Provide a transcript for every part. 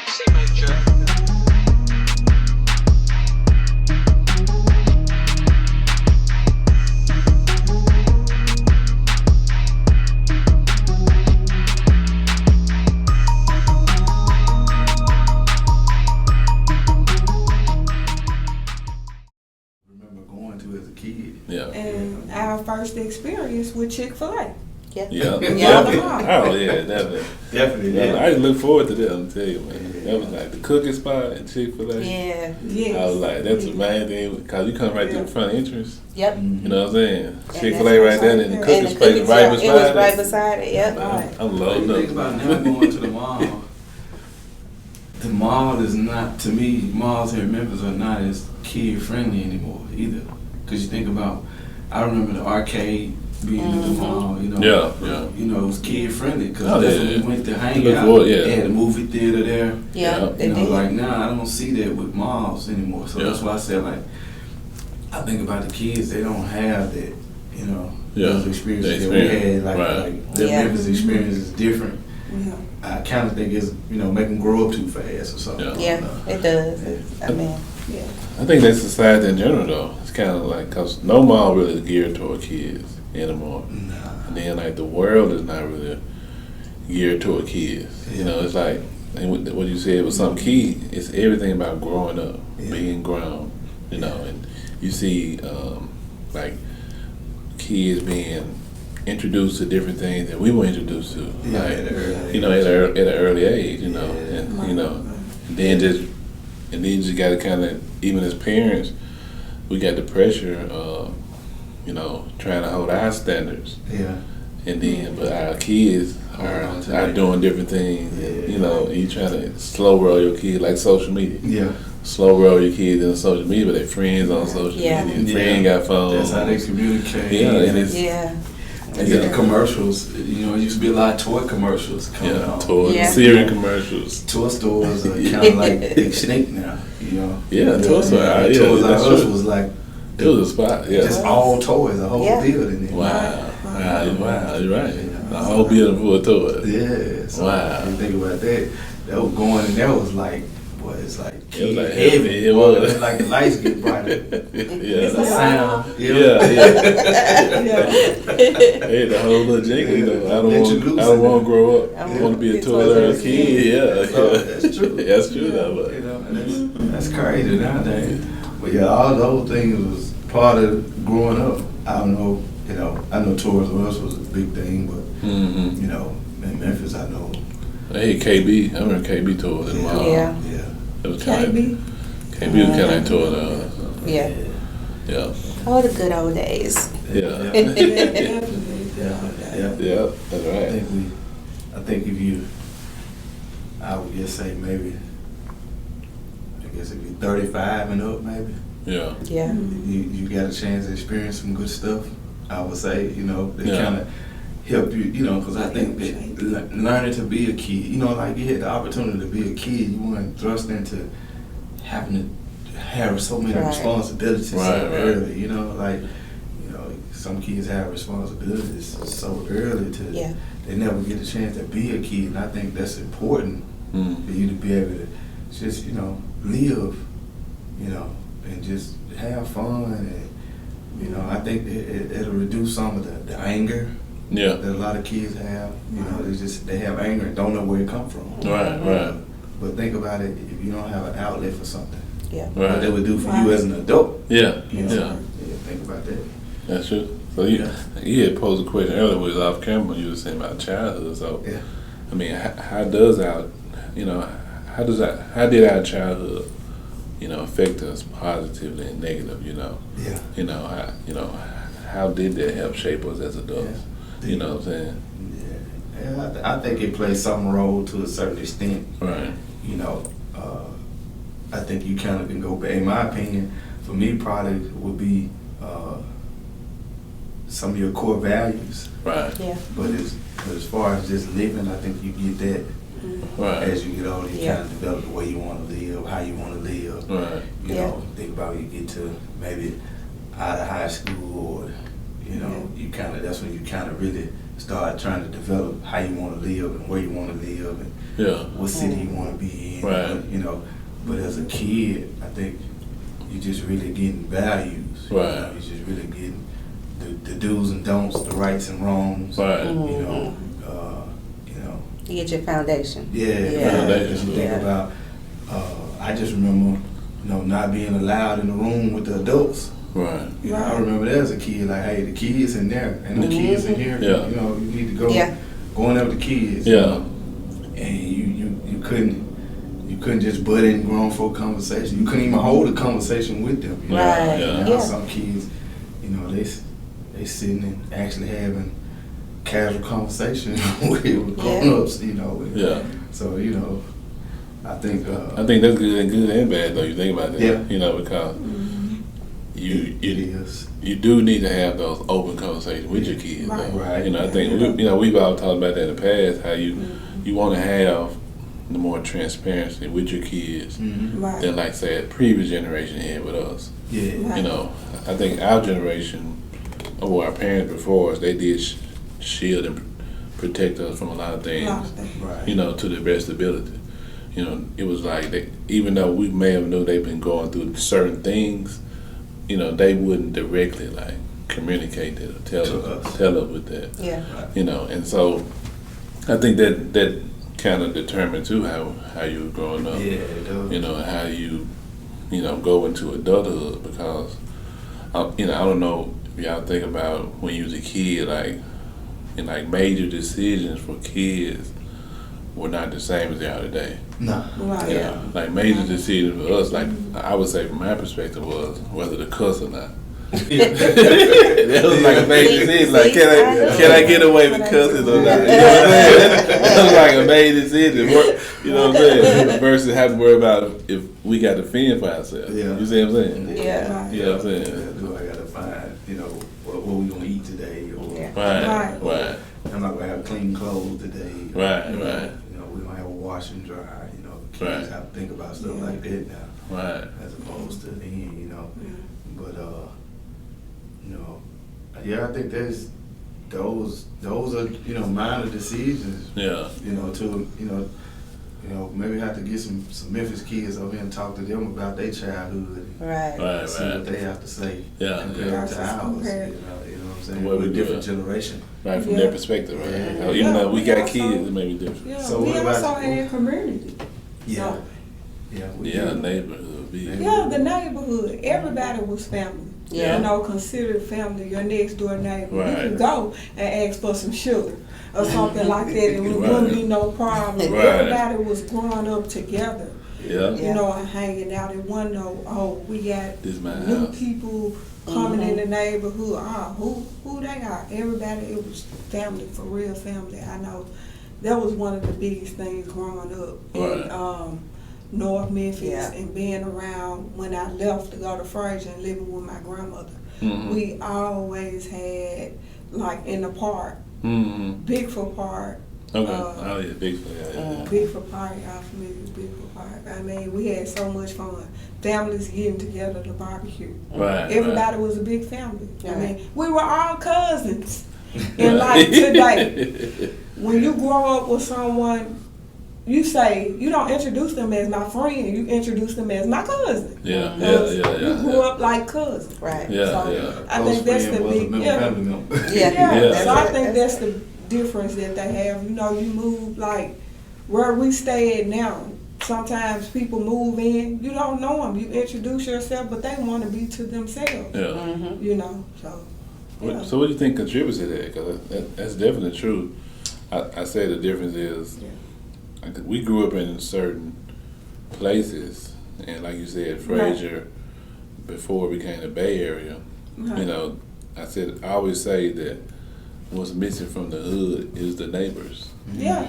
C major. Yeah. And our first experience with Chick-fil-A. Yeah. Yeah. Oh yeah, definitely. Definitely, yeah. I look forward to that. I'm telling you, man. That was like the cookie spot at Chick-fil-A. Yeah. Yes. I was like, that's the main thing because you come right through the front entrance. Yep. You know what I'm saying? that's Chick-fil-A right there, and the and cookies the place cookie right shop, beside it was it. right beside it. Yep. Right. I'm Well, loading you think about now going to the mall. The mall is not, to me, malls here in Memphis are not as kid friendly anymore either. Because you think about, I remember the arcade being in the mall, you know. Yeah. You know, it was kid friendly because Oh, that's yeah, when we went to hang Look out. forward, yeah. They had a movie theater there. Yeah. You know, like now I don't see that with malls anymore. So that's why I said, like, I think about the kids, they don't have that, you know, those experiences that we had. Like their Memphis experience is different. Yeah. I kind of think it's, you know, make them grow up too fast or something. Yeah, it does. I mean, Yeah. I think that's society in general, though. It's kind of like, because no mall really is geared toward kids anymore. Nah. And then, like, the world is not really geared toward kids. You know, it's like, and what you said was something key. It's everything about growing up, being grown, you know. And you see, like, kids being introduced to different things that we were introduced to. Yeah, like, at an early you know, at an early age, you know. Yeah. And, you know, and then you just got to kind of, even as parents, we got the pressure of, you know, trying to hold our standards. Yeah. And then, but our kids are doing different things. And, you know, you trying to slow roll your kid like social media. Yeah. Slow roll your kids on social media, but their friends on social Yeah. media. Their friend got phones. That's how they communicate. Yeah, and it's And then the commercials, you know, it used to be a lot of toy commercials coming on. toy cereal commercials. Toy stores are kind of like extinct now, you know. Yeah, toy store. Toys R Us was like it was a spot. Yeah, just all toys, a whole building. Wow, you're right. The whole building full of toys. Yeah. So wow. You think about that. That was going, and that was like, what? It's like it was like heavy. It was like the lights get brighter. Yeah, the sound. Yeah. Yeah. Hey, the whole little jingle, you know. I don't want to grow up. I want to be a toy kid. Yeah, so that's true. That's true. Though, you know, and that's crazy nowadays. But yeah, all those things was part of growing up. I don't know. You know, I know Toys R Us was a big thing, but you know, in Memphis, I know. Hey, KB. I remember KB toys in a while. Yeah. It was kind KB. of KB was kind of like toys. Yeah. Oh, the good old days. Yeah. Yeah, that's right. I think if you, I would just say maybe, I guess if you're 35 and up, maybe. Yeah. Yeah. You got a chance to experience some good stuff. I would say, you know, they kind of help you, you know, because I think that learning to be a kid, you know, like you had the opportunity to be a kid, you weren't thrust into having to have so many responsibilities so early, you know, like, you know, some kids have responsibilities so early to, they never get a chance to be a kid, and I think that's important for you to be able to just, you know, live, you know, and just have fun, and, you know, I think it'll reduce some of the anger that a lot of kids have. You know, they have anger and don't know where it come from. Right. But think about it, if you don't have an outlet for something, what they would do for you as an adult. Yeah. You know? Think about that. That's true. So you had posed a question earlier, we was off camera, you were saying about childhood. So I mean, how did our childhood, you know, affect us positively and negative, you know? You know, how did that help shape us as adults? You know what I'm saying? Yeah, I think it plays some role to a certain extent. Right. You know, I think you kind of can go back. In my opinion, for me, probably would be some of your core values. Right. Yeah. But as far as just living, I think you get that as you get older. You kind of develop the way you want to live, how you want to live. Right. You know, think about you get to maybe out of high school, or you know, that's when you kind of really start trying to develop how you want to live and where you want to live and what city you want to be in. Right. You know, but as a kid, I think you just really getting values. Right. You know, you just really getting the do's and don'ts, the rights and wrongs. Right. You know, You get your foundation. Yeah. Foundation. You think about. I just remember, you know, not being allowed in the room with the adults. Right. You know, I remember that as a kid, like, hey, the kids in there, and the kids in here. Yeah. You know, you need to go in there with the kids. Yeah. You know? And you couldn't just butt in grown folk conversation. You couldn't even hold a conversation with them. You know? Right. Now Yeah. some kids, you know, they sitting and actually having casual conversation with grown-ups. You know. Yeah. So you know, I think that's good and bad though. You think about that. Yeah. You know, because it is. You do need to have those open conversations with your kids. Right. Though. Right. You know, I think we've all talked about that in the past. How you want to have the more transparency with your kids Right. than, like, say, a previous generation had with us. Yeah. Right. You know, I think our generation, or our parents before us, they did shield and protect us from a lot of things. Right. You know, to the best ability. You know, it was like even though we may have known they've been going through certain things, you know, they wouldn't directly like communicate that or tell us with that. Yeah. You know, and so I think that kind of determined too how you were growing up. Yeah, it does. You know, and how you go into adulthood, because I don't know if y'all think about when you was a kid, like major decisions for kids were not the same as they are today. Nah. Right. You know, like major decisions for us, like I would say from my perspective, was whether to cuss or not. That was like a major decision. Like, can I get away with cussing or not? You know what I'm saying? That was like a major decision. You know what I'm saying? Versus having to worry about if we got to fend for ourselves. Yeah. You see what I'm saying? Yeah. You know what I'm saying? Do I gotta find, you know, what we gonna eat today, or Right. I'm not gonna have clean clothes today. Right. You know, we don't have a wash and dry. You know, kids have to think about stuff like that now. Right. As opposed to then, you know. But you know, yeah, I think those are, you know, minor decisions. Yeah. You know, to maybe have to get some Memphis kids over here and talk to them about their childhood. Right. See what they have to say. Yeah. Compared to ours. Compared. You know what I'm saying? The way we We're a do different it. generation. Right, from Yeah. their perspective, right? Yeah. Even though we got Yeah. kids, it may be different. Yeah, So we what about- also had community. Yeah. So, Yeah. we Yeah, do. neighborhood. yeah, the neighborhood, everybody was family. Yeah. You know, considered family, your next door neighbor. Right. You could go and ask for some sugar or something like that, and it wouldn't be no problem. Right. Everybody was growing up together. Yeah. You know, and hanging out. It wasn't no, we got This is my new house. people coming in the neighborhood. Who they are? Everybody, it was family, for real family. I know that was one of the biggest things growing up in North Memphis and being around when I left to go to Fraser and living with my grandmother. Mm-hmm. We always had, like in the park, Mm-hmm. Bigfoot Park. Okay. Oh yeah, Bigfoot. Yeah. Bigfoot Park, y'all familiar with Bigfoot Park? I mean, we had so much fun. Families getting together to barbecue. Right. Everybody was a big family. I Right. mean, we were all cousins. And like today, when you grow up with someone, you say, you don't introduce them as my friend, you introduce them as my cousin. Yeah. You grew up like cousins. Right. Yeah. So, Yeah. I think that's the big, family member. Yeah. Yeah. So I think that's the difference that they have. You know, you move like where we stay at now. Sometimes people move in, you don't know them. You introduce yourself, but they want to be to themselves. Yeah. You know, so. Yeah. So what do you think contributes to that? Because that's definitely true. I say the difference is we grew up in certain places, and like you said, Fraser, before it became the Bay Area, you know, I always say that what's missing from the hood is the neighbors. Yeah.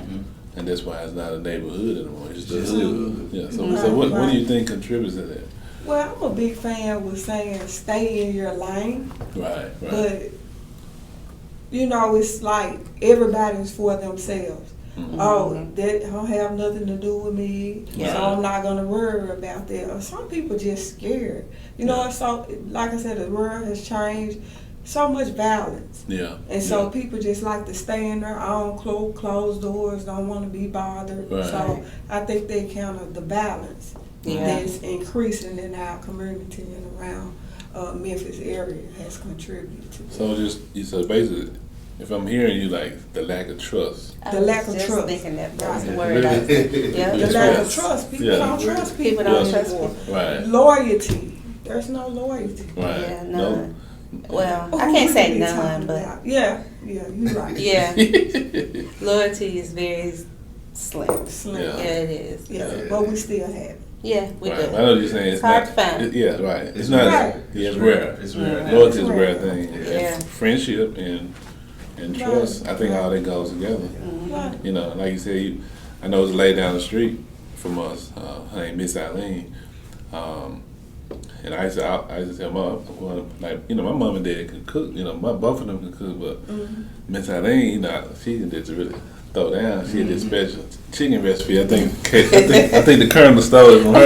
And that's why it's not a neighborhood anymore. It's the Just hood. Yeah. So, Right, so what right. do you think contributes to that? Well, I'm a big fan with saying stay in your lane, Right. Right. but you know, it's like everybody's for themselves. Oh, that don't have nothing to do with me, so I'm not gonna worry about that. Or some people just scared. You know, so like I said, the world has changed. so much violence. Yeah. And so people just like to stay in their own closed doors, don't want to be bothered. Right. So I think they counter the violence that's increasing in our community and around Memphis area has contributed to it. So so basically, if I'm hearing you, like the lack of trust. The lack of just trust. thinking that was the Right. word. Yeah. The lack of trust. People don't trust people. People don't Yeah. trust people. Right. Loyalty. There's no loyalty. Right. Yeah, No. none. Well, Who I can't we say be none, talking but about? Yeah, you're right. yeah, loyalty is very slim. Slim. Yeah. Yeah, it is. Yeah, but we still have it. Yeah, we Right. do. I know what you're saying. It's hard not, to find. Yeah, right. It's It's not. rare. Yeah, it's rare. It's rare. Yeah. Loyalty is a It's rare rare. thing. Yeah. Friendship and trust. I think all that goes together. Right. You know, like you said, I know it's a lady down the street from us. Her name Miss Eileen. And I used to tell mom, well, like, you know, my mom and dad can cook. You know, both of them can cook, but Miss Eileen, you know, she can just really throw down. She had this special chicken recipe. I think the Colonel stole it from her.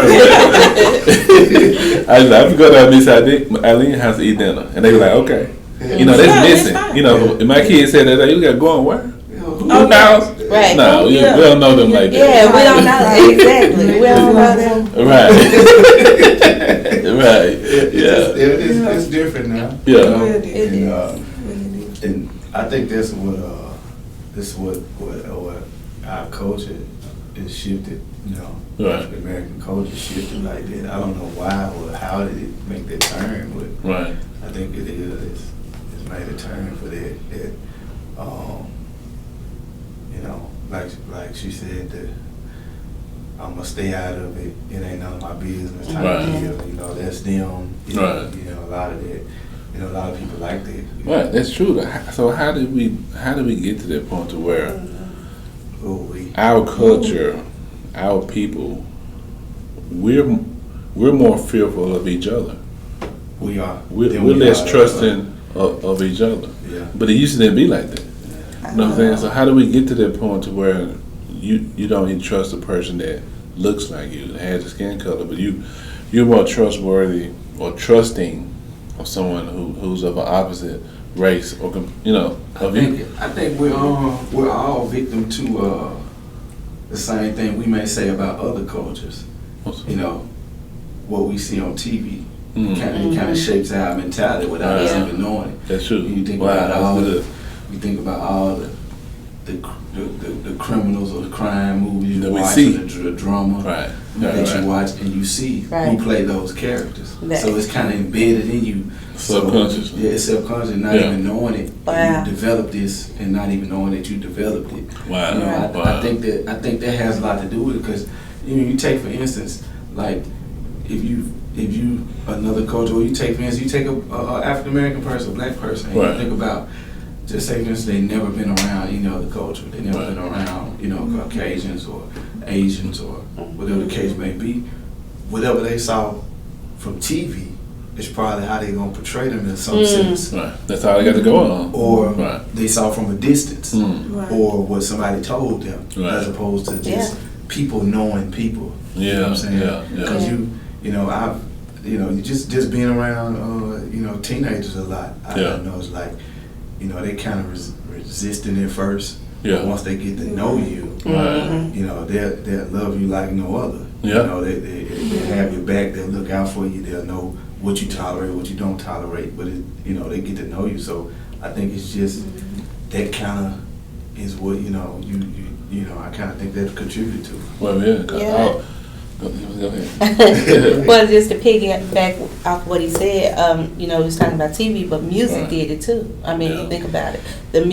I was like, I'm gonna go down to Miss Eileen's house to eat dinner, and they were like, okay. You know, Yeah, that's it's missing. fine. You know, and my kids said that you got going where? Who Oh, knows? Right. No, we don't know them like that. Yeah, we don't know exactly. We don't know them. Right. Right. Yeah. It's different now. Yeah. You know? It is. And, and I think that's what our culture is shifted. You know, Right. African American culture shifted like that. I don't know why or how did it make that turn, but Right. I think it is. It's made a turn for that. You know, like she said, that I'm gonna stay out of it. It ain't none of my business. Type Right. deal. You know, that's them. You know, Right. You know, a lot of that. You know, a lot of people like that. You Right. know. That's true. So how did we get to that point to where our culture, our people, we're more fearful of each other. We are. We're Then we less are, trusting of each other. Yeah. But it used to be like that. You know what I'm saying? So how do we get to that point to where you don't even trust a person that looks like you, that has the skin color, but you're more trustworthy or trusting of someone who's of an opposite race or of you? I think we're all victim to the same thing we may say about other cultures. You know, what we see on TV. Mm. It kind of shapes our mentality without us Wow. even knowing it. That's true. You think Wow, about that's all good. you think about all the criminals or the crime movies That you we watch, see. or the drama Right. that Right. you watch, and you see Right. who play those characters. Right. So it's kind of embedded in you. Subconsciously. So, yeah, it's subconscious, not Yeah. even knowing it. Wow. And you develop this and not even knowing that you developed it. Wow. You know, Wow. I think that has a lot to do with it, because you take, for instance, like if you another culture, or you take, for instance, you take a African American person, a black person, and Right. you think about, just say for instance, they never been around any other culture. They never Right. been around, Caucasians or Asians or whatever the case may be. Whatever they saw from TV is probably how they gonna portray them in some sense. Right. That's all they got to go on. Or Right. they saw from a distance, Right. or what somebody told them, Right. as opposed to just Yeah. people knowing people. You know what I'm saying? Yeah. Because you just being around, teenagers a lot. I Yeah. know it's like, they kind of resisting at first. Yeah. But once they get to know you, Right. they'll love you like no other. Yeah. They have your back. They'll look out for you. They'll know what you tolerate, what you don't tolerate. But they get to know you. So I think it's just that kind of is what I kind of think that contributed to. Well, yeah. 'Cause Yeah. go ahead. Well, just to piggyback off what he said, he was talking about TV, but music Right. did it too. I mean, Yeah. you think about it, how the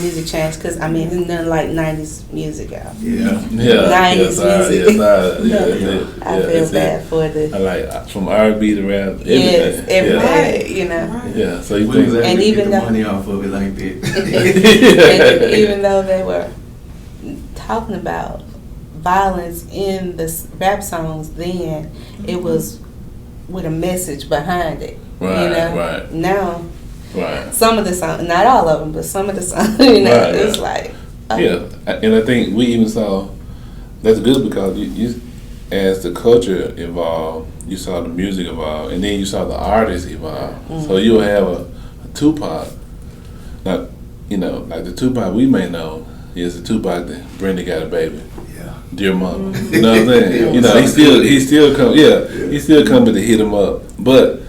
music changed, because there's nothing like '90s music out. Yeah. Yeah. 90s yes, music. I I feel bad for I the like from R&B to rap. yes, Everything. everything, Right. Yeah. So you We think? was able And to even get the though- money off of it like that. and even though they were talking about violence in the rap songs then, it was with a message behind it. Right, you know? right. Now, Right. some of the songs, not all of them, but some of the songs, Right, it's right. like, oh, Yeah, and I think we even saw that's good because you as the culture evolved, you saw the music evolve, and then you saw the artists evolve. So you'll have a Tupac, not, you know, like the Tupac we may know is the Tupac that Brenda got a baby. Yeah. Dear mama. You know what I'm saying? You know, he still come to hit him up. But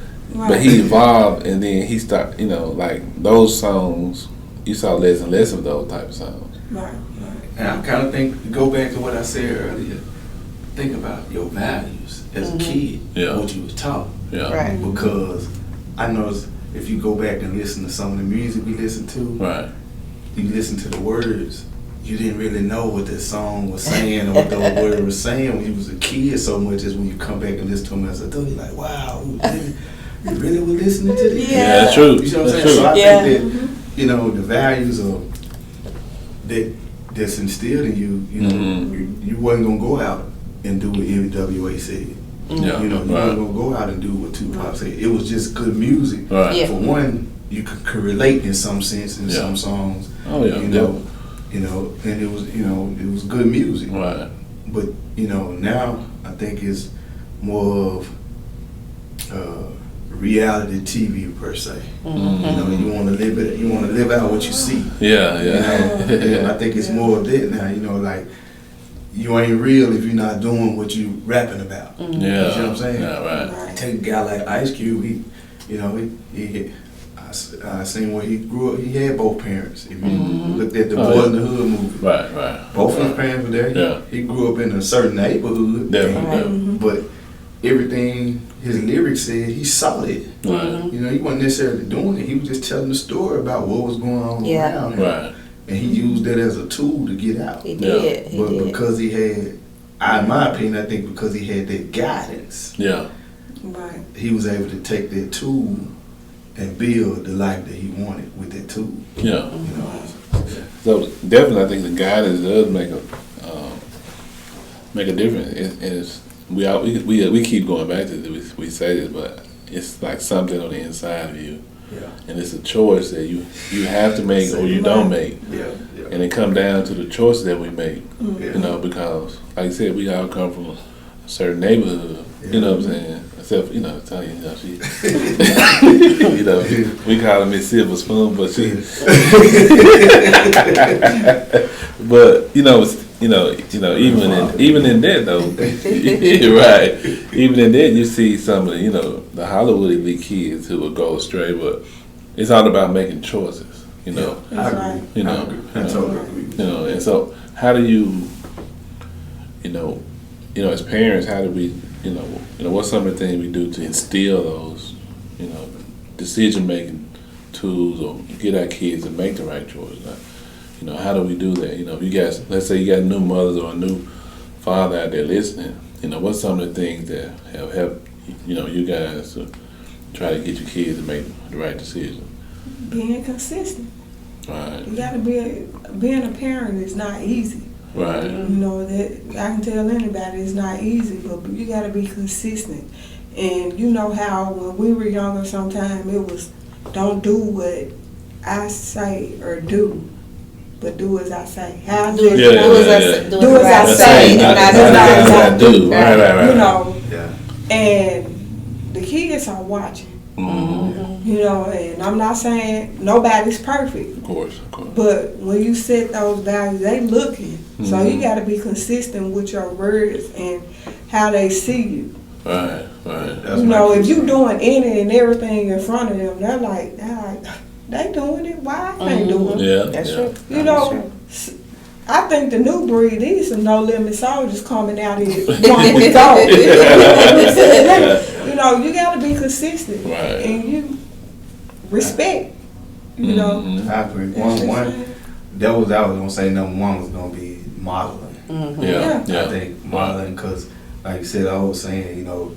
he evolved, and then he started, you know, like those songs, you saw less and less of those type of songs. Right. And I kind of think, go back to what I said earlier, think about your values as a kid, what you was taught. Yeah. Right. Because I noticed if you go back and listen to some of the music we listened to, Right. you listen to the words, you didn't really know what the song was saying or what the word was saying when you was a kid so much as when you come back and listen to them as an adult, you're like, wow, you really were listening to this? Yeah, that's true. You know what I'm saying? True. So I think that, you know, the values of that's instilled in you, you know, you wasn't going to go out and do what NWA said. Yeah. You know, you wasn't going to go out and do what Tupac said. It was just good music. Right. Yeah. For one, you could relate in some sense in some songs. Oh yeah. You know, and it was good music. Right. But you know, now I think it's more of reality TV per se. You know, you want to live out what you see. Yeah. You know? And I think it's more of that now. You know, like you ain't real if you're not doing what you rapping about. Yeah. You know what I'm saying? Yeah. Right. Take a guy like Ice Cube. He I seen where he grew up. He had both parents. If you looked at the Boy in the Hood movie, Right. both of his parents were there. Yeah. He grew up in a certain neighborhood. Definitely. But everything his lyrics said, he saw it. Right. You know, he wasn't necessarily doing it. He was just telling the story about what was going on around him. Right. And he used that as a tool to get out. He did. He But did. because he had, in my opinion, I think because he had that guidance, Yeah. Right. he was able to take that tool and build the life that he wanted with that tool. Yeah. You know. So definitely, I think the guidance does make a difference. We keep going back to this. We say this, but it's like something on the inside of you, and it's a choice that you have to make or you don't make. And it comes down to the choices that we make. You know, because like I said, we all come from a certain neighborhood. You know what I'm saying? Except, you know, Tonya, you know, she, you know, we call her Miss Silver Spoon, but she, but you know, even in that though, right? Even in that, you see some of the, you know, the Hollywood elite kids who will go astray, but it's all about making choices. You know, I agree. You know, I totally agree. You know, and so how do you, you know, as parents, how do we, you know, what's some of the things we do to instill those, you know, decision-making tools or get our kids to make the right choice? You know, how do we do that? You know, if you guys, let's say you got new mothers or a new father out there listening, you know, what's some of the things that have helped, you know, you guys to try to get your kids to make the right decision? Being consistent. Right. You gotta being a parent is not easy. Right. You know, that I can tell anybody it's not easy, but you gotta be consistent. And you know how when we were younger sometimes it was don't do what I say or do, but do as I say. How Do as I say, not as I do. Right. You know, Yeah. and the kids are watching. You know, and I'm not saying nobody's perfect. Of course. But when you set those values, they looking. So you got to be consistent with your words and how they see you. Right. You know, if you doing any and everything in front of them, they're like, they doing it. Why I can't do it? Yeah. That's true. You know, I think the new breed, these some no limit soldiers coming out here wanting to go. You know, you got to be consistent and you respect. You know, I agree. One. I was gonna say number one was gonna be modeling. Yeah. I think modeling, because like you said, I was saying, you know,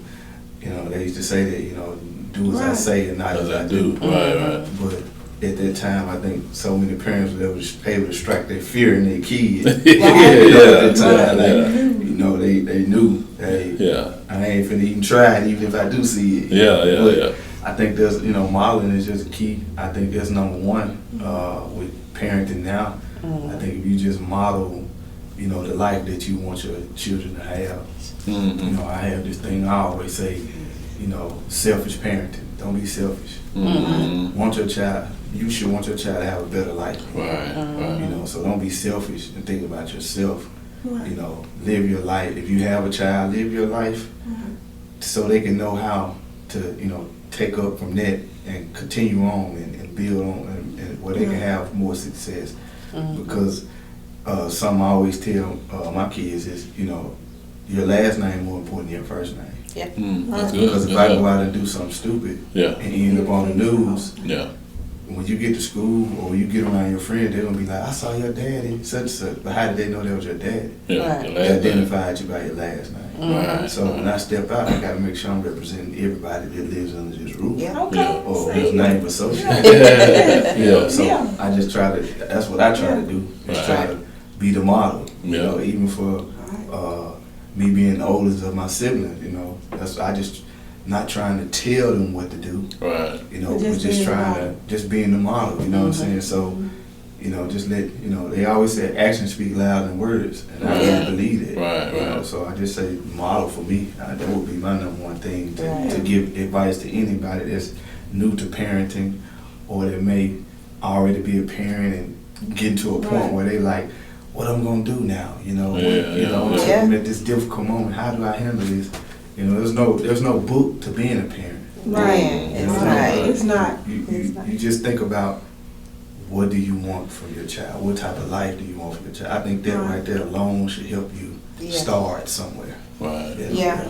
they used to say that, you know, do as I say and not as I do. Right. But at that time, I think so many parents were able to strike their fear in their kids. At that time, you know, they knew, hey, I ain't finna even try it, even if I do see it. Yeah. I think there's, you know, modeling is just key. I think that's number one with parenting now. I think if you just model, you know, the life that you want your children to have. You know, I have this thing I always say, you know, selfish parenting. Don't be selfish. Mm-hmm. Want your child. You should want your child to have a better life. Right. Right. You know, so don't be selfish and think about yourself. Right. You know, live your life. If you have a child, live your life so they can know how to, you know, take up from that and continue on and build on and where they can have more success. Because something I always tell my kids is, you know, your last name more important than your first name. Yeah. That's good. Because if I go out and do something stupid Yeah. and end up on the news, Yeah. when you get to school or you get around your friend, they're gonna be like, I saw your daddy, such and such. But how did they know that was your daddy? Yeah. Right. Your They last name. identified you by your last name. Right. So when I step out, I gotta make sure I'm representing everybody that lives under this roof. Yeah. Okay. Yeah. Or See? whose name associated. Yeah. So Yeah. I just try to, that's what I try to do, is Right. try to be the model. You Yeah. know, even for me being the oldest of my siblings, you know, I just not trying to tell them what to do. Right. You know, But we're just just being the trying model. to, just being the model, you know what I'm saying? So, you know, just let, you know, they always say actions speak louder than words, and I Yeah. really believe it. Right, You know, right. so I just say model for me. That would be my number one thing to Right. give advice to anybody that's new to parenting or that may already be a parent and getting to a point Right. where they like, what I'm gonna do now, you know? Yeah, You know, yeah. I'm at this difficult moment. How do I handle this? You know, there's no book to being a parent. Right. It's You know, not. It's not. You just think about what do you want from your child? What type of life do you want from your child? I think that Right. right there alone should help you Yeah. start somewhere. Right. Yeah.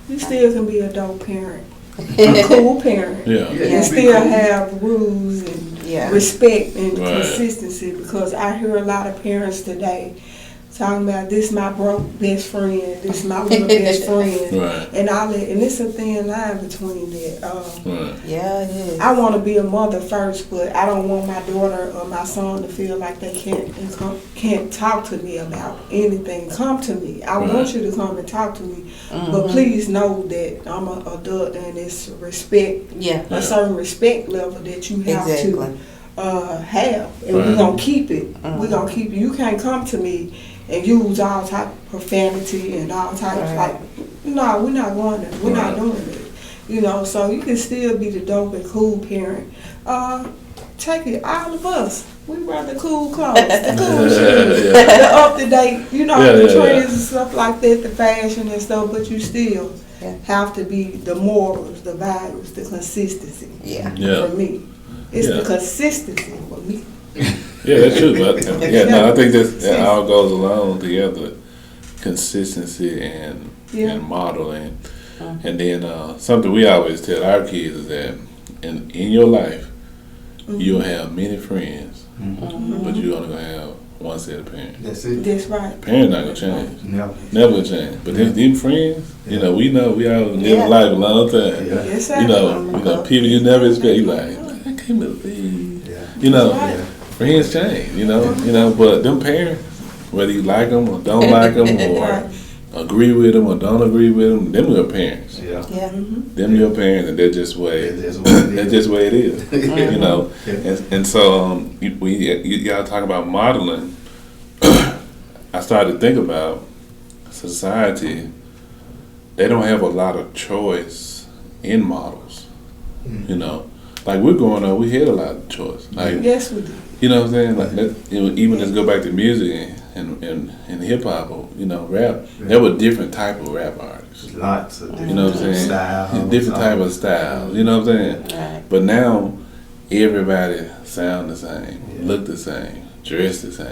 You still can be a dope parent, a cool parent, Yeah. Yeah. and still have rules and Yeah. respect and Right. consistency. Because I hear a lot of parents today talking about this my broke best friend, this my real best friend, Right. and all that. And it's a thin line between that. Right. Yeah, it is. I want to be a mother first, but I don't want my daughter or my son to feel like they can't talk to me about anything. Come to me. I Right. want you to come and talk to me, but please know that I'm an adult and it's respect, Yeah. a certain respect level that you have Exactly. to have, and Right. we're gonna keep it. We're gonna keep it. You can't come to me and use all type of profanity and all type of Right. no, we're not going there. We're not Right. doing it. You know, so you can still be the dope and cool parent. Take it, all of us. We wear the cool clothes, the cool shoes, Yeah. the up to date, you know, Yeah, the yeah, trends yeah. and stuff like that, the fashion and stuff. But you still Yeah. have to be the morals, the values, the consistency. Yeah. Yeah. For me, it's Yeah. the consistency for me. Yeah, that's true. But yeah, no, I think that all goes along together. Consistency and Yeah. modeling, and then something we always tell our kids is that in your life you'll have many friends, but you're only gonna have one set of parents. That's it. That's right. Parents not gonna change, Never. never gonna change. But them friends, you know we all live Yeah. life a long time. Yeah. Yes, sir. You know, people you never expect. You like, I can't believe. Yeah. You know, That's right. friends change. You know, but them parents, whether you like them or don't like them or Right. agree with them or don't agree with them, them your parents. Yeah. Yeah. Them your parents, and they're just way. That's what it is. That's just way it is. You know, Yeah. and so y'all talk about modeling. I started to think about society. They don't have a lot of choice in models. You know, like we're growing up, we had a lot of choice. Like Yes, we do. you know what I'm saying? Like even let's go back to music and hip hop or rap. There were different type of rap artists. There's lots of different You know what I'm saying? styles. Different type of styles. You know what I'm saying? Right. But now everybody sound the same, Yeah. look the same, dress the same.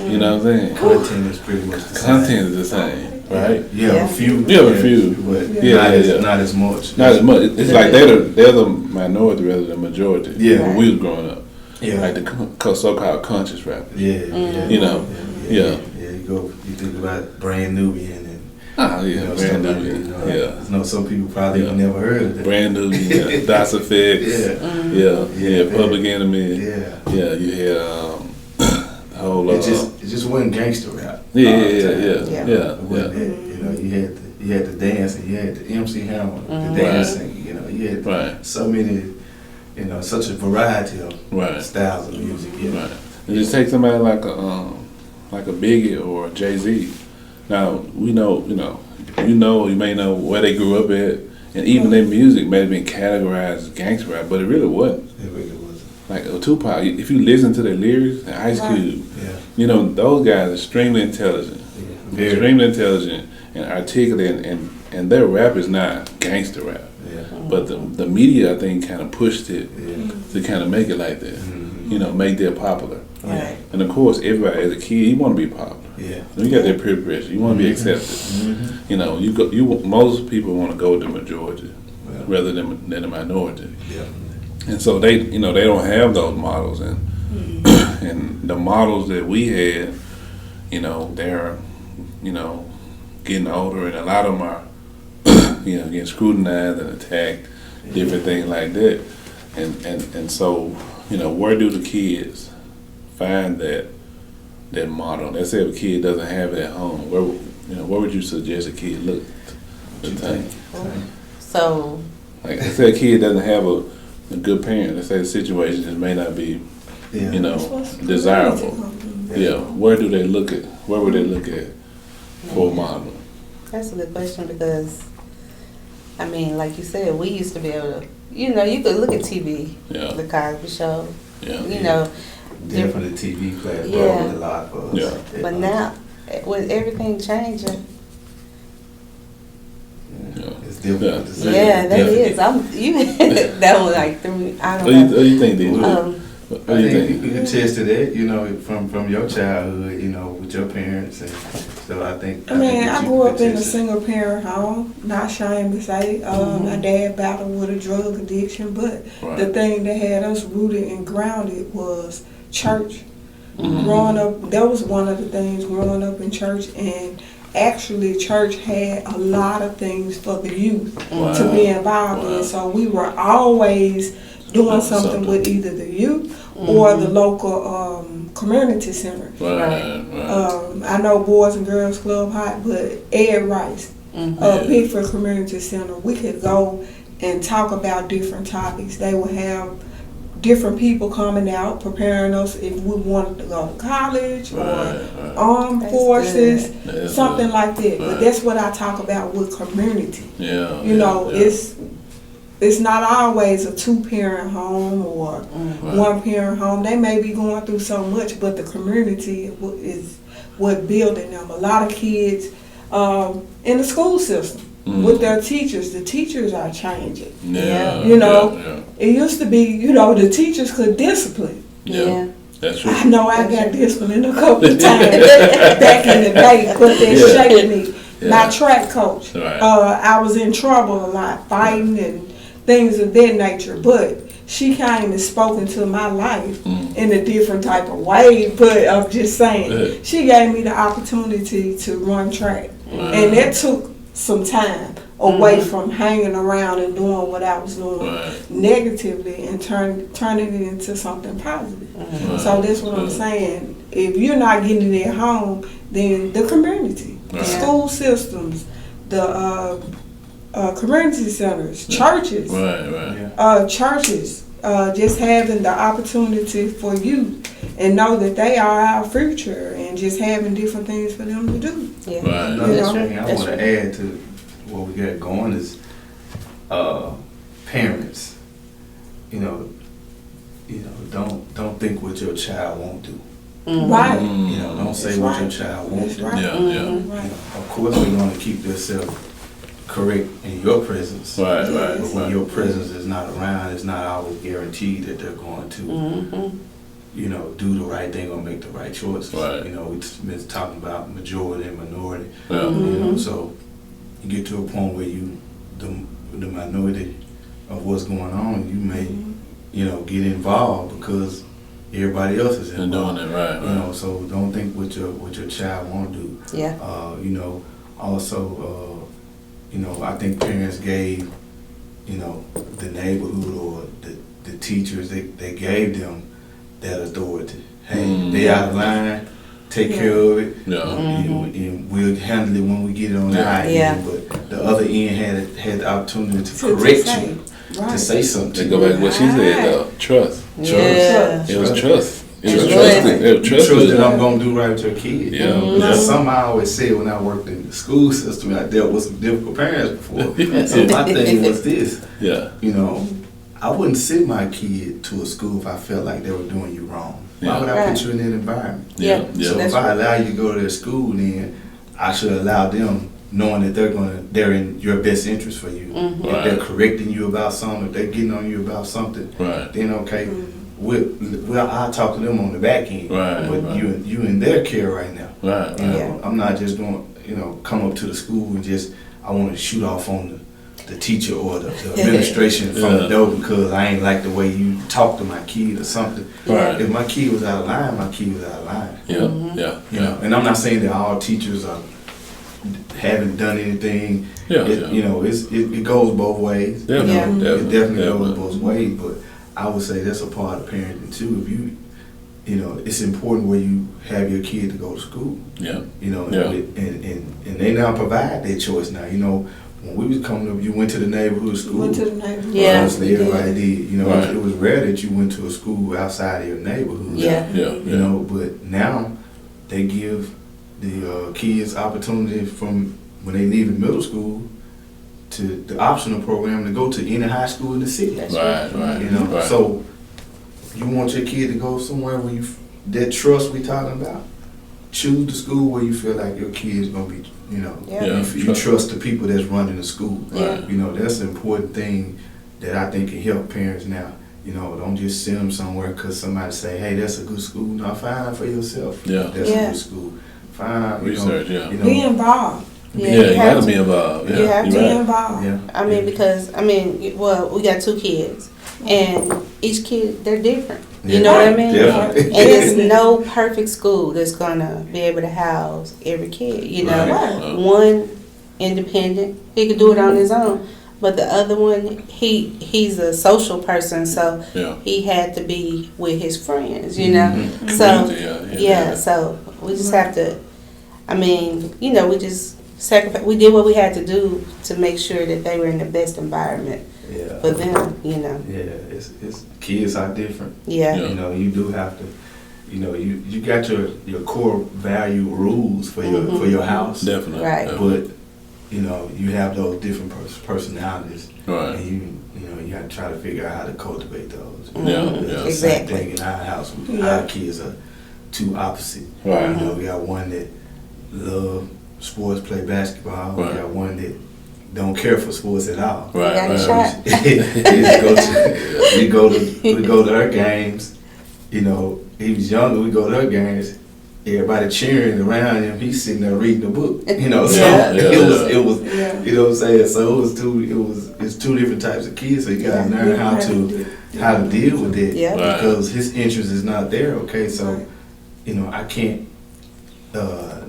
You know what I'm saying? Content is pretty much the same. Content is the same, right? You have a few. You have a few. But Yeah, not, yeah, as, yeah. not as much. Not as much. It's like they're the minority rather than majority. Yeah. When we was growing up, Yeah. like the so-called conscious rappers. Yeah, yeah. You know, yeah. You think about Brand Nubian and Ah, you yeah, know, brand stuff like new. that, you know. Yeah. I know some people probably Yeah. never heard of that. Brand new, yeah. Das Effects. Yeah. Yeah, Public Enemy. Yeah. Yeah, you had the whole. It just wasn't gangster rap. Yeah, all the yeah, time. yeah. It wasn't that. You know, you had the dance and you had the MC Hammer, the dancing. You know, you had Right. so many. You know, such a variety of Right. styles of music. Yeah. Right. And just take somebody like a Biggie or a Jay-Z. Now you may know where they grew up at, And even their music may have been categorized as gangster rap, but it really wasn't. It really wasn't. Like Tupac, if you listen to their lyrics, and Ice Cube, Yeah. you know, those guys are extremely intelligent. Yeah. Extremely intelligent and articulate, and their rap is not gangster rap. Yeah. But the media, I think, kind of pushed it Yeah. to kind of make it like that. Mhm. You know, make that popular. Right. And of course, everybody as a kid, you want to be popular. Yeah. You got that peer pressure. You want to be accepted. Mhm. You know, most people want to go with the majority Well, rather than the minority. yeah. And so they don't have those models, and and the models that we had, they're, getting older, and a lot of them are, getting scrutinized and attacked, different things like that, and so, where do the kids find that model? Let's say if a kid doesn't have it at home, where would you suggest a kid look to think? So, Like, let's say a kid doesn't have a good parent. Let's say the situation just may not be, Yeah. That's what's desirable. community Yeah, where would they look at for a model? that's a good question because, I mean, like you said, we used to be able to, you could look at TV, Yeah, The Cosby Show, yeah, Definitely TV played Yeah. a lot for us. Yeah. but now, with everything changing, yeah. It's difficult to say. yeah, that Definitely. is. That was like threw me. I What don't do know. you think, DJ? Um, What I do you think think? you can attest to that, from your childhood, with your parents, and so I think. I mean, that I you grew can up in a attest to- single parent home, not ashamed to say. My dad battled with a drug addiction, but the Right. thing that had us rooted and grounded was church. Mhm. Growing up, that was one of the things growing up in church, and actually church had a lot of things for the youth Wow. to be involved Wow. in. So we were always doing something with either the youth or the local community center. Right, right. I know Boys and Girls Club hot, but Ed Rice, Yeah. Bigfoot Community Center, we could go and talk about different topics. They would have different people coming out, preparing us if we wanted to go to college Right, or right. armed That's forces, That's something good. like that. But Right. that's what I talk about with community. Yeah. You know, yeah. it's not always a two-parent home or Right. one-parent home. They may be going through so much, but the community is what building them. A lot of kids in the school system with their teachers, the teachers are changing. Yeah. You know, Yeah. It used to be, the teachers could discipline. Yeah. Yeah. That's true. I know I got disciplined a couple of times back in the day, but that Yeah. shaped me. Yeah. My track coach, Right. I was in trouble a lot, fighting and things of that nature, but she came and spoke into my life in a different type of way, but I'm just saying, Yeah. she gave me the opportunity to run track, and that took some time away from hanging around and doing what I was doing Right. negatively and turning it into something positive. Right. So that's what I'm saying. If you're not getting it at home, then the community, the Right. school systems, the community centers, churches, Right, right. Yeah. churches, just having the opportunity for youth and know that they are our future and just having different things for them to do. Yeah. Right. Another You know? thing I That's want to true. add to what we got going is parents. Don't think what your child won't do. Right. Don't say That's what right. your child won't That's do. right. Yeah, yeah. Right. Of course, we're going to keep yourself correct in your presence. Right, Yes. right, But when right. your presence is not around, it's not always guaranteed that they're going to, do the right thing or make the right choices. Right. We've been talking about majority and minority. Yeah. So you get to a point where the minority of what's going on, you may, get involved because everybody else is They're involved. doing it right, right. So don't think what your child won't do. Yeah. Also, I think parents gave, the neighborhood or the teachers, they gave them that authority. Hey, they out of line, take care of it. Yeah. And we'll handle it when we get it on the Yeah. high Yeah. end. But the other end had the opportunity to To correct say, you, right. to say something To to go you. back to what she said, though. Trust. Yeah. It was trust. It was And trusted. It was You trust trusted. that I'm gonna do right with your kid. Yeah. Mhm. That's something I always said when I worked in the school system. I dealt with some difficult parents before. So my thing was this, Yeah. you know, I wouldn't send my kid to a school if I felt like they were doing you wrong. Why would I Right. put you in that environment? Yeah. Yeah. So That's if I right. allow you to go to their school, then I should allow them, knowing that they're in your best interest for you. Mhm. If they're correcting you about something, if they're getting on you about something, Right. then okay, I'll talk to them on the back end. Right, But right. you in their care right now. Right. You know, Yeah. I'm not just going, come up to the school and just, I want to shoot off on the teacher or the administration from the Yeah. door because I ain't like the way you talk to my kid or something. Right. If my kid was out of line, my kid was out of line. Yeah. Mhm. Yeah. You know, and I'm not saying that all teachers haven't done anything. Yeah. It, Yeah. You know, it goes both ways. Definitely. Yeah. It definitely goes Definitely. both ways, but I would say that's a part of parenting too. If it's important where you have your kid to go to school. Yeah. And they now provide their choice now. You know, when we was coming up, you went to the neighborhood school. Went to the neighborhood. Yeah. Honestly, everybody did. You know, Right. it was rare that you went to a school outside of your neighborhood. Yeah. Yeah. You know, but now they give the kids opportunity from when they leave in middle school to the optional program to go to any high school in the city. That's Right. Right. You know, Right. so you want your kid to go somewhere where that trust we talking about. Choose the school where you feel like your kid is gonna be. Yeah. Yeah. You trust the people that's running the school. Yeah. You know, that's an important thing that I think can help parents now. You know, don't just send them somewhere because somebody say, hey, that's a good school. No, find out for yourself. Yeah. That's Yeah. a good school. Find out, Research. Yeah. you know, Be involved. Yeah. you You have gotta to. be involved. Yeah. You have You're to. Be right. involved. yeah. I mean, because we got 2 kids, and each kid they're different. You know what I mean? Definitely. And there's no perfect school that's gonna be able to house every kid. You know, Right. one independent, he could do it on his own, but the other one, he's a social person, so Yeah. he had to be with his friends. You know, Mhm. so Community, yeah, so we just have to. I mean, we just sacrifice. We did what we had to do to make sure that they were in the best environment Yeah. for them. You know, Yeah, it's kids are different. yeah. Yeah. You know, you do have to. You know, you got your core value rules for your house. Definitely. Right. But you have those different personalities, Right. and you have to try to figure out how to cultivate those. Yeah. Mhm. Yeah. Same Exactly. thing in our house. Yeah. Our kids are two opposite. Right. You know, we got one that love sports, play basketball. Right. We got one that don't care for sports at all. Right. got a Right. shot. we go to her games. You know, he was younger. We go to her games. Everybody cheering around him. He's sitting there reading a book. You know, so Yeah. it was. Yeah. You know what I'm saying? So it's two different types of kids. So you gotta Yeah. learn how to deal with it. Yeah. Right. Because his interest is not there. Okay, so Right. I can't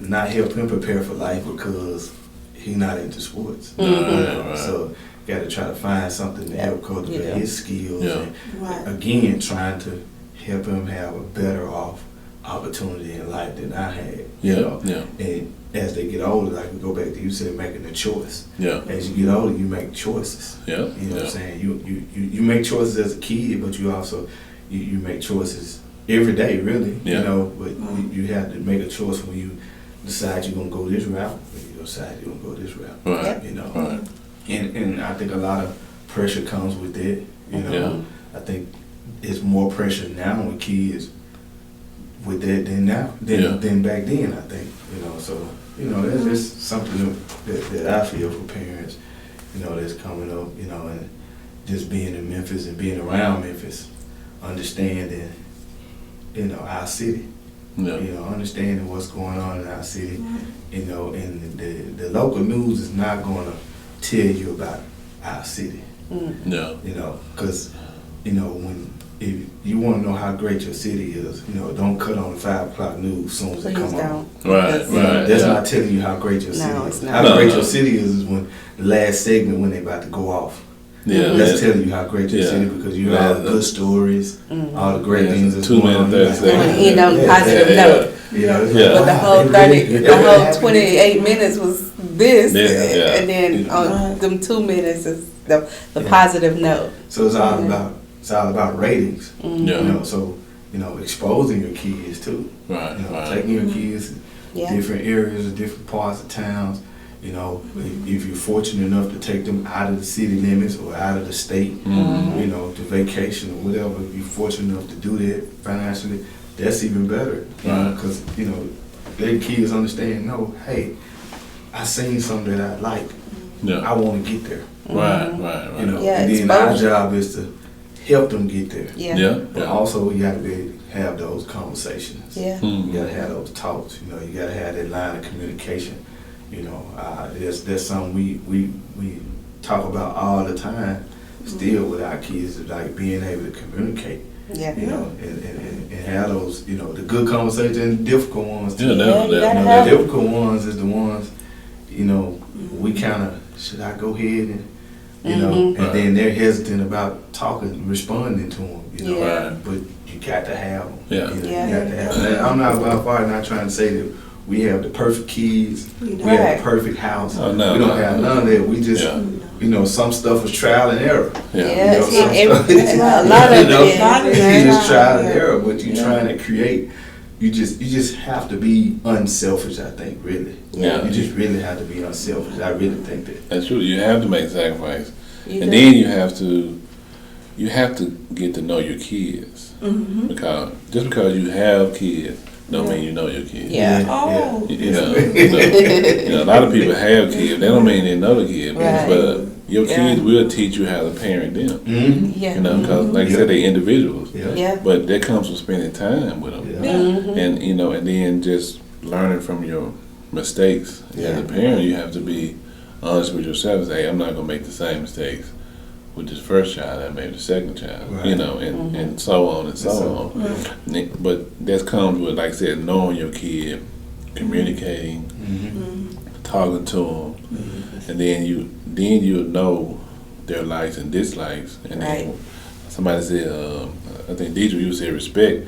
not help him prepare for life because he's not into sports. Right. Right. So you got to try to find something to help cultivate Yeah. his skills. Yeah. Right. And again, trying to help him have a better off opportunity in life than I had. Yeah. You know? Yeah. And as they get older, like we go back to you said, making a choice. Yeah. As you get older, you make choices. Yeah. You know what I'm Yeah. saying? You make choices as a kid, but you also you make choices every day, really. Yeah. You know, but you have to make a choice when you decide you're gonna go this route, when you decide you're gonna go this route. Right. You know, Right. and I think a lot of pressure comes with that. You know, Yeah. I think it's more pressure now with kids with that than back then. I think so. That's just something that I feel for parents. That's coming up. And just being in Memphis and being around Memphis, understanding our city. Yeah. Understanding what's going on in our city. And the local news is not going to tell you about our city. Yeah. Because if you want to know how great your city is, don't cut on the 5 o'clock news as soon as it Please come on. don't. Right. Right. That's Yeah. not telling you how great your city No, is. it's not. How No, great no. your city is when the last segment when they about to go off. Yeah. That's Yeah. telling you how great your Yeah. city because you have all the good stories, all the great Yeah, things that's 2 going on. minutes, 30 seconds. End on a positive Yeah. note. It's Yeah. like, But the wow, whole they really- 30, the whole 28 minutes was this, Yeah, yeah. and then on Right. them 2 minutes is the Yeah. positive note. So it's all about ratings. Mhm. Yeah. So you know, exposing your kids too. Right, You know, right. taking your kids Yeah. different areas, different parts of towns. You know, if you're fortunate enough to take them out of the city limits or out of the state, you know, to vacation or whatever, if you're fortunate enough to do that financially, that's even better. Right. Because, you know, their kids understand, no, hey, I seen something that I like. Yeah. I want to get there. Right, right, right. You know, Yeah, and then our exposure. job is to help them get there. Yeah. Yeah. But also, you got to be able to have those conversations. Yeah. Mhm. You gotta have those talks. You know, you gotta have that line of communication. You know, that's something we talk about all the time. Still with our kids, like being able to communicate. Yeah. You know, and have those, you know, the good conversations and the difficult ones too. Yeah, you definitely. gotta You know, have the difficult ones is the ones, you know, we kind of, should I go ahead and, you know, Mhm. and then they're hesitant about talking, responding to them, you know. Yeah. Right. But you got to have them. Yeah. You know, Yeah. you got to have them. I'm not about far not trying to say that we have the perfect kids, we have Right. the perfect house. Oh, no, we don't no. have none of that. We just, Yeah. you know, some stuff was trial and error. Yeah. Yeah, You know, some it's stuff- a lot of you know, it. it's just trial and Yeah. error, but you're Yeah. trying to create. You just have to be unselfish. I think really. Yeah. You just really have to be unselfish. I really think that. That's true. You have to make sacrifice, You and do. then you have to get to know your kids, Mm-hmm. because just because you have kids don't Yeah. mean you know your kids. Yeah. Oh. You know, a lot of people have kids. They don't mean they know the kids, Right. but your Yeah. kids will teach you how to parent them. Mm-hmm. Yeah. You know, because like I Yeah. said, they're individuals. Yeah. Yeah. But that comes from spending time with them, Yeah. Mhm. and you know, and then just learning from your mistakes. As Yeah. a parent, you have to be honest with yourself and say, I'm not gonna make the same mistakes with this first child I made with the second child. Right. You know, and so on and so on. But that comes with, like I said, knowing your kid, communicating, Mm-hmm. talking to them, and then you know their likes and dislikes. And Right. then somebody said, I think DEIDRE, you said respect.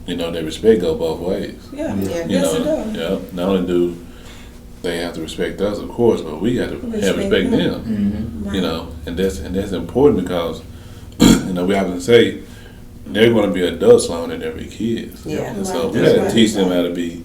You know, that respect go both ways. Yeah. Yeah. You Yes, know, it does. yeah. Not only do they have to respect us, of course, but we got to have Respect respect them. them. Mm-hmm. You know, and that's important because you know, we often say they're going to be adults long as they'll be kids. Yeah. And so Right. we That's got to right. teach them how to be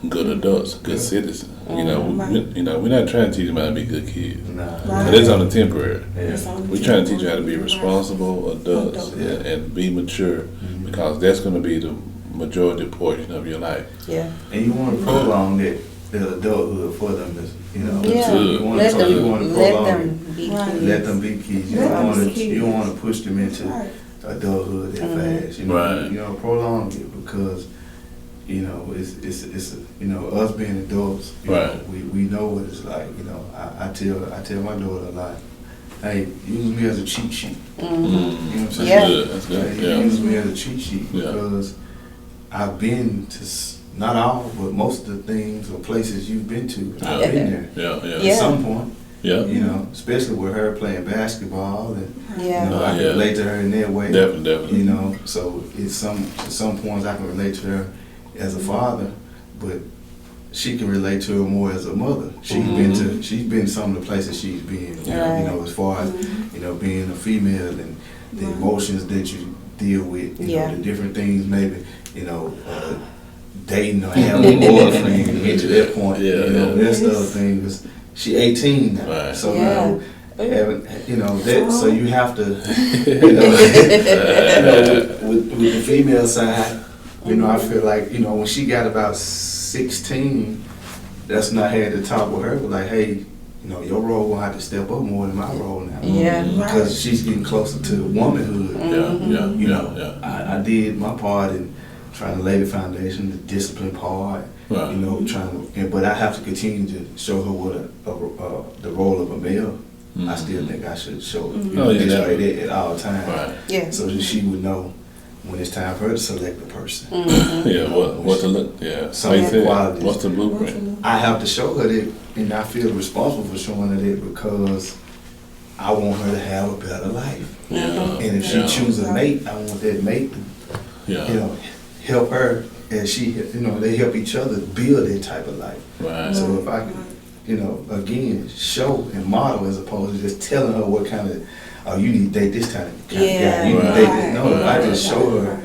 good adults, good citizens. You know, you know, we're not trying to teach them how to be good kids. Nah. Right. But it's on the temporary. It's on the We're trying to teach you how to table. be responsible adults Adults. and be mature, because that's going to be the majority portion of your life. Yeah. And you want to prolong that adulthood for them, you know. Yeah. You want Let to them prolong it. let them be Right. kids. Let them be kids. You Let don't them want be to. kids. You don't want to push them into Right. adulthood that fast. You know. Right. You know, prolong it because you know it's you know, us being adults. You Right. know, we know what it's like. You know, I tell my daughter a lot. Hey, use me as a cheat sheet. Mhm. You know what I'm saying? Yeah. Good. That's good. Hey, Yeah. use me as a cheat sheet Yeah. because I've been to not all, but most of the things or places you've been to. I've Yeah. been there Yeah. Yeah. at some point. Yeah. You know, especially with her playing basketball, and Yeah. you know, I can Yeah. relate to her in that way. Definitely. You know, so it's some points I can relate to her as a father, but she can relate to her more as a mother. She's been some of the places she's been. You know, as far as you know, being a female and the Right. emotions that you deal with. You Yeah. know, the different things maybe. You know, dating or having a boyfriend to get to that point. Yeah, You know, yeah. that's the other thing. She 18 now, Right. so Yeah. now having, you know, that, so you have to, you know, with the female side, you know, I feel like, you know, when she got about 16, that's when I had to talk with her, like, hey, you know, your role will have to step up more than my role now. Yeah. Because she's getting closer to womanhood. Yeah. Yeah. You know, Yeah. I did my part in trying to lay the foundation, the discipline part. Right. You know, but I have to continue to show her what the role of a male. I still think I should show her. You know, Oh, yeah, display definitely. that at all times, Right. Yeah. so that she would know when it's time for her to select a person. Yeah. What to look? Yeah. Some Like you said, qualities. what's the blueprint? I have to show her that, and I feel responsible for showing her that because I want her to have a better life. Yeah. And if she Yeah. chooses a mate, I want that mate to, Yeah. you know, help her as she, you know, they help each other build that type of life. Right. So if I could, you know, again, show and model as opposed to just telling her what kind of, oh, you need to date this kind of guy. Yeah. You need to Right. date this. No, if I Right. just show her,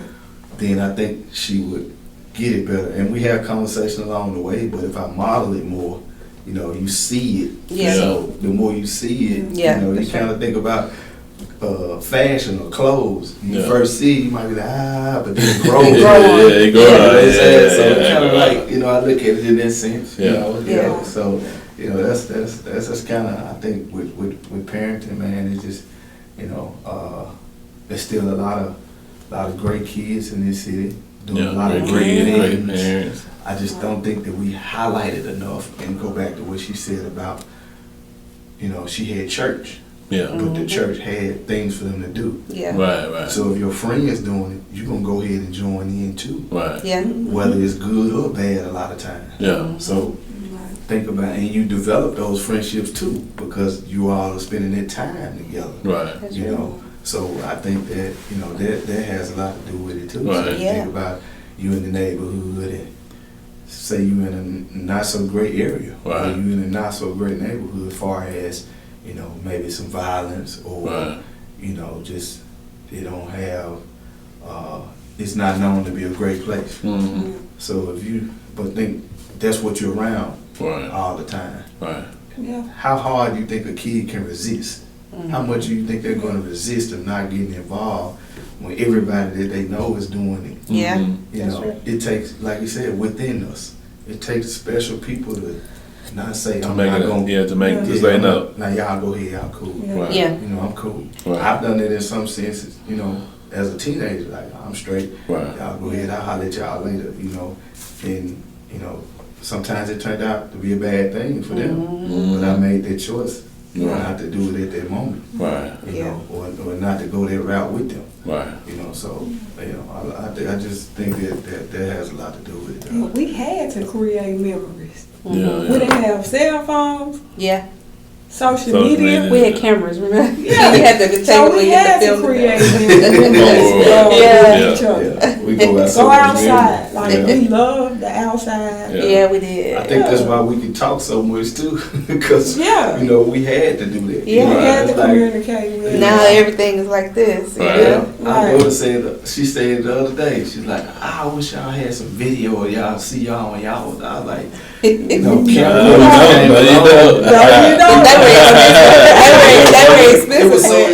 then I think she would get it better. And we have conversation along the way, but if I model it more, you know, you see it. Yeah. So the more you see it, Yeah, you know, you that's kind of think about fashion or clothes. You first see, you might be like, but then it grows. It grows. You know what I'm saying? So Yeah, kind of yeah. like, you know, I look at it in that sense. You Yeah. know, Yeah. So, you know, that's kind of, I think with parenting, man, it's just, you know, there's still a lot of great kids in this city doing a lot of great great things. parents. I just don't think that we highlight it enough. And go back to what she said about, you know, she had church, Yeah. but the church had things for them to do. Yeah. Right. So if your friend is doing it, you're going to go ahead and join in too, Right. Yeah. whether it's good or bad a lot of times. Yeah. So think about it, and you develop those friendships too, because you all are spending that time together. Right. That's You right. know, so I think that, you know, that has a lot to do with it too. Right. So you Yeah. think about you in the neighborhood, and say you in a not so great area, Right. or you in a not so great neighborhood, as far as, you know, maybe some violence, or Right. you know, just they don't have. It's not known to be a great place. Mm-hmm. So if you, but think that's what you're around Right. all the time. Right. Yeah. How hard do you think a kid can resist? How much do you think they're going to resist of not getting involved when everybody that they know is doing it? Yeah. Mhm. You That's know, right. it takes, like you said, within us. It takes special people to not say, To I'm make not it, going to make Yeah. to say no. Now y'all go ahead, y'all cool. Yeah. Right. Yeah. You know, I'm cool. Right. I've done it in some senses, you know, as a teenager, like, I'm straight. Right. Y'all go ahead, I'll holler at y'all later, you know. And, you know, sometimes it turned out to be a bad thing for them. Mhm. But I made that choice Right. not to do it at that moment, Right. you Yeah. know, or not to go that route with them, Right. you know. So, you know, I just think that has a lot to do with it. Yeah, we had to create memories. Yeah. We didn't have cell phones, Yeah. social media. We had cameras, remember? Yeah. You had the So table, we you had had to to film create it. memories Yeah. with each other. Yeah, we go out so Go much outside. memory. Like, Yeah. we love the outside. Yeah. Yeah, we did. I think that's why we can talk so much too, because Yeah. you know we had to do that. Yeah. You We know, had to it's like- communicate with Now them. everything is like this. You Right. know? My Right. daughter said, she said the other day, she's like, I wish y'all had some video of y'all see y'all when y'all was. I was like, you know, camera. No, No, you don't. They were expensive. It was so When-